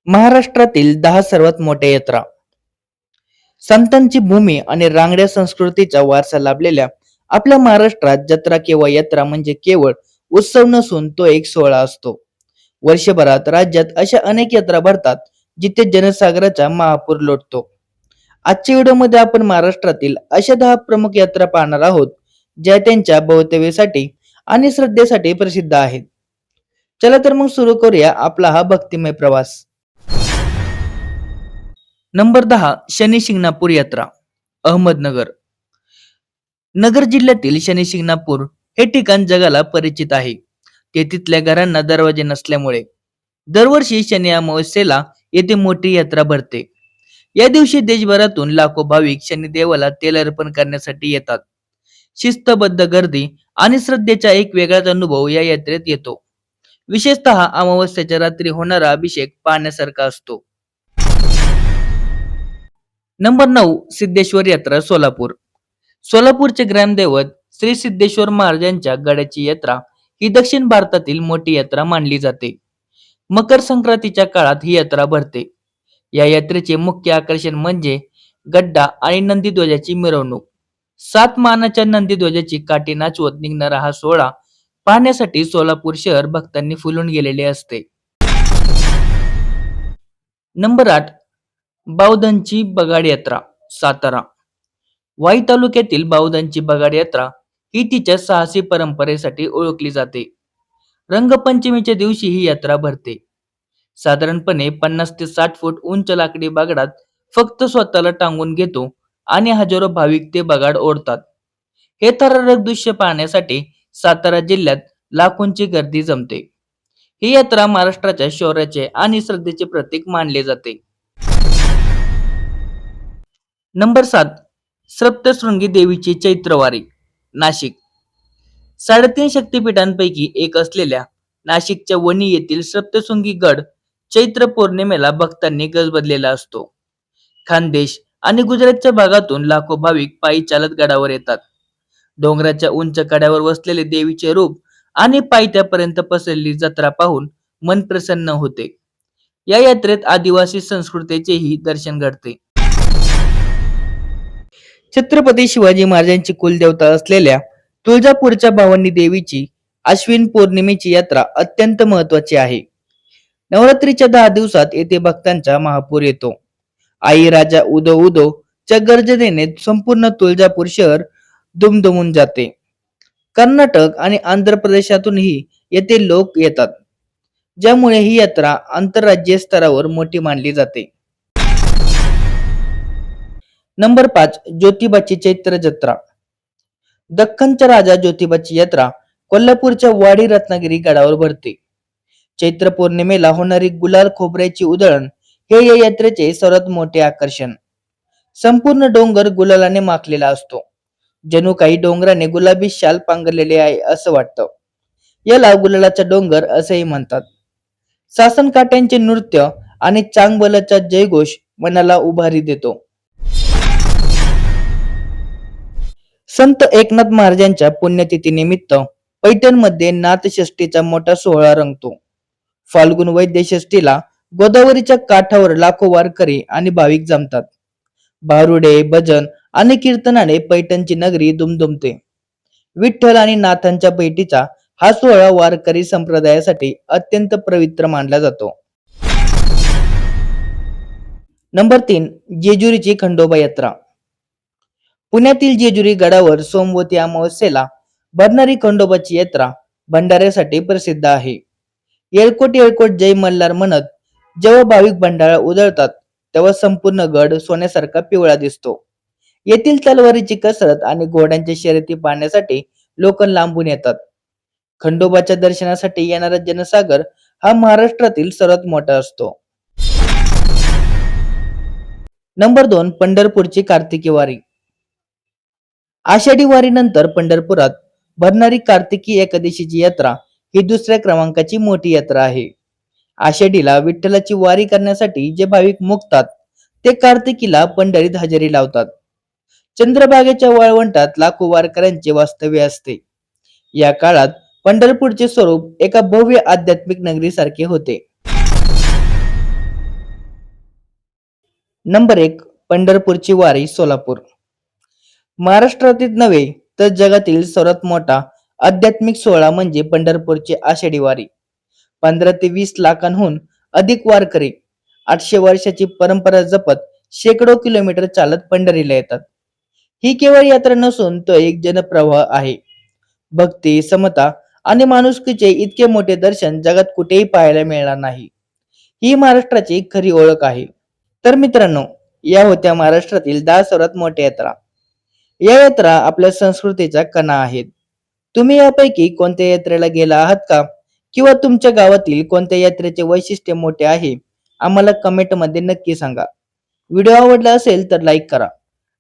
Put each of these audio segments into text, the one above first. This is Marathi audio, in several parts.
महाराष्ट्रातील 10 सर्वात मोठ्या यात्रा. संतांची भूमी आणि रांगड्या संस्कृतीचा वारसा लाभलेल्या आपल्या महाराष्ट्रात जत्रा किंवा यात्रा म्हणजे केवळ उत्सव नसून तो एक सोहळा असतो. वर्षभरात राज्यात अशा अनेक यात्रा भरतात जिथे जनसागराचा महापूर लोटतो. आजच्या व्हिडिओमध्ये आपण महाराष्ट्रातील अशा 10 प्रमुख यात्रा पाहणार आहोत ज्या त्यांच्या भव्यतेसाठी आणि श्रद्धेसाठी प्रसिद्ध आहेत. चला तर मग सुरू करूया आपला हा भक्तिमय प्रवास. नंबर 10, शनी शिंगणापूर यात्रा, अहमदनगर. नगर जिल्ह्यातील शनी शिंगणापूर हे ठिकाण जगाला परिचित आहे. ते तिथल्या घरांना दरवाजे नसल्यामुळे दरवर्षी शनी अमावस्येला येथे मोठी यात्रा भरते. या दिवशी देशभरातून लाखो भाविक शनिदेवाला तेल अर्पण करण्यासाठी येतात. शिस्तबद्ध गर्दी आणि श्रद्धेचा एक वेगळाच अनुभव या यात्रेत येतो. विशेषतः अमावस्येच्या रात्री होणारा अभिषेक पाहण्यासारखा असतो. नंबर 9, सिद्धेश्वर यात्रा, सोलापूर. सोलापूरचे ग्रामदैवत श्री सिद्धेश्वर महाराजांच्या गडाची यात्रा ही दक्षिण भारतातील मोठी यात्रा मानली जाते. मकर संक्रांतीच्या काळात ही यात्रा भरते. या यात्रेचे मुख्य आकर्षण म्हणजे गड्डा आणि नंदीध्वजाची मिरवणूक. 7 मानाच्या नंदीध्वजाची काठी नाचवत निघणारा हा सोहळा पाहण्यासाठी सोलापूर शहर भक्तांनी फुलून गेलेले असते. नंबर 8, बावधनची बगाड यात्रा, सातारा. वाई तालुक्यातील बावधनची बगाड यात्रा ही तिच्या साहसी परंपरेसाठी ओळखली जाते. रंगपंचमीच्या दिवशी ही यात्रा भरते. साधारणपणे 50 ते 60 फूट उंच लाकडी बागडात फक्त स्वतःला टांगून घेतो आणि हजारो भाविक ते बगाड ओढतात. हे थरारक दृश्य पाहण्यासाठी सातारा जिल्ह्यात लाखोंची गर्दी जमते. ही यात्रा महाराष्ट्राच्या शौर्याचे आणि श्रद्धेचे प्रतीक मानले जाते. नंबर 7, सप्तशृंगी देवीची चैत्रवारी, नाशिक. 3.5 शक्तिपीठांपैकी एक असलेल्या नाशिकच्या वणी येथील सप्तशृंगी गड चैत्र पौर्णिमेला भक्तांनी गजबजलेला असतो. खानदेश आणि गुजरातच्या भागातून लाखो भाविक पायी चालत गडावर येतात. डोंगराच्या उंच कड्यावर वसलेले देवीचे रूप आणि पायथ्यापर्यंत पसरलेली जत्रा पाहून मन प्रसन्न होते. या यात्रेत आदिवासी संस्कृतीचेही दर्शन घडते. छत्रपती शिवाजी महाराजांची कुलदेवता असलेल्या तुळजापूरच्या भवानी देवीची आश्विन पौर्णिमेची यात्रा अत्यंत महत्वाची आहे. नवरात्रीच्या 10 दिवसात येथे भक्तांचा महापूर येतो. आई राजा उदो उदो च्या गर्जनेने संपूर्ण तुळजापूर शहर दुमदुमून जाते. कर्नाटक आणि आंध्र प्रदेशातूनही येथे लोक येतात, ज्यामुळे ही यात्रा आंतरराज्यीय स्तरावर मोठी मानली जाते. नंबर 5, ज्योतिबाची चैत्र जत्रा. दख्खनचा राजा ज्योतिबाची यात्रा कोल्हापूरच्या वाडी रत्नागिरी गडावर भरते. चैत्र पौर्णिमेला होणारी गुलाल खोबऱ्याची उधळण हे या यात्रेचे सर्वात मोठे आकर्षण. संपूर्ण डोंगर गुलालाने माखलेला असतो. जणू काही डोंगराने गुलाबी शाल पांघरलेले आहे असं वाटतं. याला गुलालाचा डोंगर असेही म्हणतात. सासनकाठ्यांचे नृत्य आणि चांगबलाचा जयघोष मनाला उभारी देतो. संत एकनाथ महाराजांच्या पुण्यतिथी निमित्त पैठणमध्ये नाथषष्ठीचा मोठा सोहळा रंगतो. फाल्गुन वैद्य षष्ठीला गोदावरीच्या काठावर लाखो वारकरी आणि भाविक जमतात. भारुडे, भजन आणि कीर्तनाने पैठणची नगरी दुमदुमते. विठ्ठल आणि नाथांच्या भेटीचा हा सोहळा वारकरी संप्रदायासाठी अत्यंत पवित्र मानला जातो. नंबर 3, जेजुरीची खंडोबा यात्रा. पुण्यातील जेजुरी गडावर सोमवती अमावस्येला भरणारी खंडोबाची यात्रा भंडाऱ्यासाठी प्रसिद्ध आहे. येळकोट येळकोट जय मल्हार म्हणत जेव्हा भाविक भंडारा उधळतात तेव्हा संपूर्ण गड सोन्यासारखा पिवळा दिसतो. येथील तलवारीची कसरत आणि घोड्यांच्या शर्यती पाहण्यासाठी लोक लांबून येतात. खंडोबाच्या दर्शनासाठी येणारा जनसागर हा महाराष्ट्रातील सर्वात मोठा असतो. नंबर 2, पंढरपूरची कार्तिकी वारी. आषाढी वारीनंतर पंढरपुरात भरणारी कार्तिकी एकादशीची यात्रा ही दुसऱ्या क्रमांकाची मोठी यात्रा आहे. आषाढीला विठ्ठलाची वारी करण्यासाठी जे भाविक मुक्तात ते कार्तिकीला पंढरीत हजेरी लावतात. चंद्रभागेच्या वाळवंटात लाखो वारकऱ्यांचे वास्तव्य असते. या काळात पंढरपूरचे स्वरूप एका भव्य आध्यात्मिक नगरीसारखे होते. नंबर 1, पंढरपूरची वारी सोलापूर. महाराष्ट्रातील नव्हे तर जगातील सर्वात मोठा आध्यात्मिक सोहळा म्हणजे पंढरपूरची आषाढी वारी. 15 ते 20 लाखांहून अधिक वारकरी 800 वर्षाची परंपरा जपत शेकडो किलोमीटर चालत पंढरीला येतात. ही केवळ यात्रा नसून तो एक जनप्रवाह आहे. भक्ती, समता आणि माणुसकीचे इतके मोठे दर्शन जगात कुठेही पाहायला मिळणार नाही. ही महाराष्ट्राची खरी ओळख आहे. तर मित्रांनो, या होत्या महाराष्ट्रातील 10 सर्वात मोठ्या यात्रा. या यात्रा आपल्या संस्कृतीचा कणा आहेत. तुम्ही यापैकी कोणत्या यात्रेला गेला आहात का? किंवा तुमच्या गावातील कोणत्या यात्रेचे वैशिष्ट्य मोठे आहे? आम्हाला कमेंट मध्ये नक्की सांगा. व्हिडिओ आवडला असेल तर लाईक करा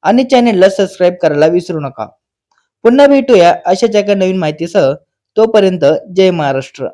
आणि चॅनेलला सबस्क्राईब करायला विसरू नका. पुन्हा भेटूया अशाच एका नवीन माहितीसह. तोपर्यंत जय महाराष्ट्र.